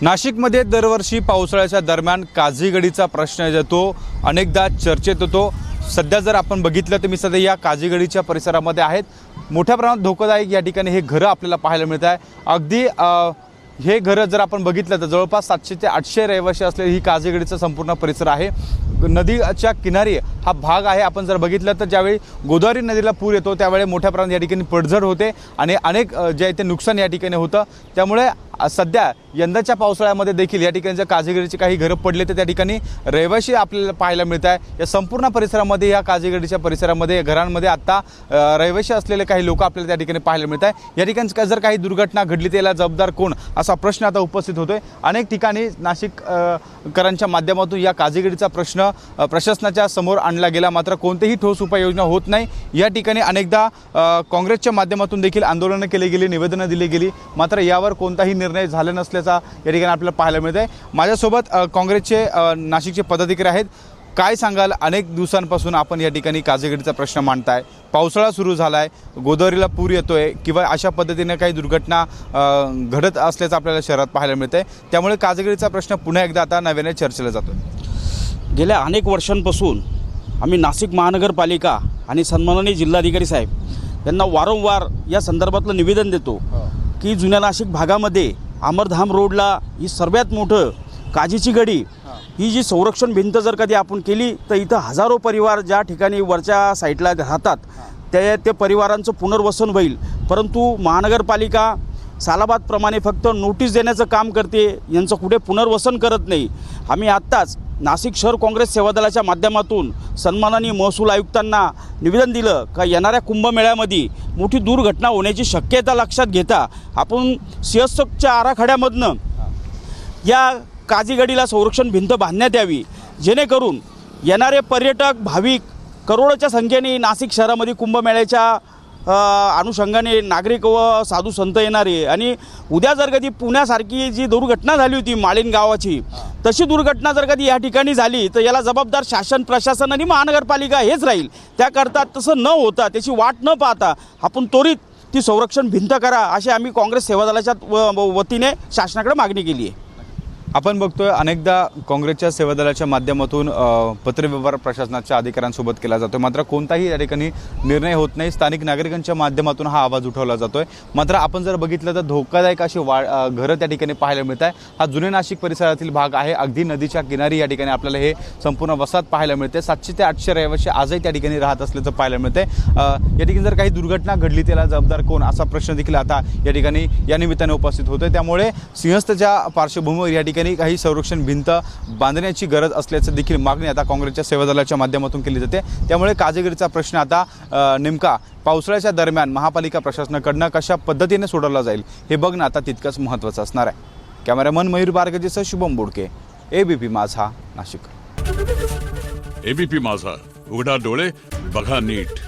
नाशिकमध्ये दरवर्षी पावसाळ्याच्या दरम्यान काझीगडीचा प्रश्न येतो, अनेकदा चर्चेत होतो। सध्या जर आपण बघितलं तर मी सध्या या काझीगडीच्या परिसरामध्ये आहेत। मोठ्या प्रमाणात धोकादायक या ठिकाणी हे घरं आपल्याला पाहायला मिळत आहे। अगदी हे घरं जर आपण बघितलं तर जवळपास 700 ते 800 रहिवासी असलेली ही काझीगडीचा संपूर्ण परिसर आहे। नदीच्या किनारी हा भाग आहे। आपण जर बघितलं तर ज्यावेळी गोदावरी नदीला पूर येतो त्यावेळी मोठ्या प्रमाणात या ठिकाणी पडझड होते आणि अनेक जे आहे ते नुकसान या ठिकाणी होतं। त्यामुळे सध्या यंदाच्या पावसाळ्यामध्ये देखील या ठिकाणच्या काझीगडीची काही घरं पडले तर त्या ठिकाणी रहिवासी आपल्याला पाहायला मिळत आहे। या संपूर्ण परिसरामध्ये या काझीगडीच्या परिसरामध्ये घरांमध्ये आता रहिवासी असलेले काही लोक आपल्याला त्या ठिकाणी पाहायला मिळत आहे। या ठिकाणी जर काही दुर्घटना घडली त्याला जबाबदार कोण असा प्रश्न आता उपस्थित होतोय। अनेक ठिकाणी नाशिककरांच्या माध्यमातून या काझीगडीचा प्रश्न प्रशासनाच्या समोर आणला गेला, मात्र कोणतीही ठोस उपाययोजना होत नाही। या ठिकाणी अनेकदा काँग्रेसच्या माध्यमातून देखील आंदोलनं केली गेली, निवेदनं दिली गेली, मात्र यावर कोणताही निर्णय झाला नसल्याचा या ठिकाणी आपल्याला पाहायला मिळत आहे। माझ्यासोबत काँग्रेसचे नाशिकचे पदाधिकारी आहेत। काय सांगाल, अनेक दिवसांपासून आपण या ठिकाणी काझीगडीचा प्रश्न मांडताय, पावसाळा सुरू झाला आहे, गोदावरीला पूर येतोय किंवा अशा पद्धतीने काही दुर्घटना घडत असल्याचं आपल्याला शहरात पाहायला मिळत आहे। त्यामुळे काझीगडीचा प्रश्न पुन्हा एकदा आता नव्याने चर्चेला जातोय। गेल्या अनेक वर्षांपासून आम्ही नाशिक महानगरपालिका आणि सन्माननीय जिल्हाधिकारी साहेब यांना वारंवार या संदर्भातलं निवेदन देतो की जुन्या नाशिक भागामध्ये अमरधाम रोडला ही सर्वात मोठं काझीची गडी ही जी संरक्षण भिंत जर कधी आपण केली तर इथं हजारो परिवार ज्या ठिकाणी वरच्या साईडला राहतात ते परिवारांचं पुनर्वसन होईल। परंतु महानगरपालिका सालाबादप्रमाणे फक्त नोटीस देण्याचं काम करते, यांचं कुठे पुनर्वसन करत नाही। आम्ही आत्ताच नाशिक शहर काँग्रेस सेवादलाच्या माध्यमातून सन्माननीय महसूल आयुक्तांना निवेदन दिलं का येणाऱ्या कुंभमेळ्यामध्ये मोठी दुर्घटना होण्याची शक्यता लक्षात घेता आपण सिंहस्थच्या आराखड्यामधनं या काझीगडीला संरक्षण भिंत बांधण्यात यावी, जेणेकरून येणारे पर्यटक भाविक करोडोच्या संख्येने नाशिक शहरामध्ये कुंभमेळ्याच्या अनुषंगाने नागरिक व साधू संत येणारे। आणि उद्या जर कधी पुण्यासारखी जी दुर्घटना झाली होती माळीण गावाची, तशी दुर्घटना जर कधी या ठिकाणी झाली तर याला जबाबदार शासन, प्रशासन आणि महानगरपालिका हेच राहील। त्याकरता तसं न होता, त्याची वाट न पाहता आपण त्वरित ती संरक्षण भिंत करा, अशी आम्ही काँग्रेस सेवादलाच्या वतीने शासनाकडे मागणी केली आहे। आपण बघतोय अनेकदा काँग्रेसच्या सेवादलाच्या माध्यमातून पत्रव्यवहार प्रशासनाच्या अधिकाऱ्यांसोबत केला जातो, मात्र कोणताही या ठिकाणी निर्णय होत नाही। स्थानिक नागरिकांच्या माध्यमातून हा आवाज उठवला जातोय, मात्र आपण जर बघितलं तर धोकादायक अशी घरं त्या ठिकाणी पाहायला मिळत आहे। हा जुने नाशिक परिसरातील भाग आहे, अगदी नदीच्या किनारी या ठिकाणी आपल्याला हे संपूर्ण वसाहत पाहायला मिळते। 700 ते 800 रहिवासी आजही त्या ठिकाणी राहत असल्याचं पाहायला मिळते। या ठिकाणी जर काही दुर्घटना घडली त्याला जबाबदार कोण असा प्रश्न देखील आता या ठिकाणी या निमित्ताने उपस्थित होतोय। त्यामुळे सिंहस्थच्या पार्श्वभूमीवर या ठिकाणी काही संरक्षण भिंत बांधण्याची गरज असल्याचं देखील मागणी आता काँग्रेसच्या सेवादलाच्या माध्यमातून केली जाते। त्यामुळे काझीगडीचा प्रश्न आता नेमका पावसाळ्याच्या दरम्यान महापालिका प्रशासनाकडनं कशा पद्धतीने सोडवला जाईल हे बघणं आता तितकंच महत्त्वाचं असणार आहे। कॅमेरामन मयूर बारगजेसह शुभम बोडके, एबीपी माझा, नाशिक। एबीपी माझा, उघडा डोळे बघा नीट।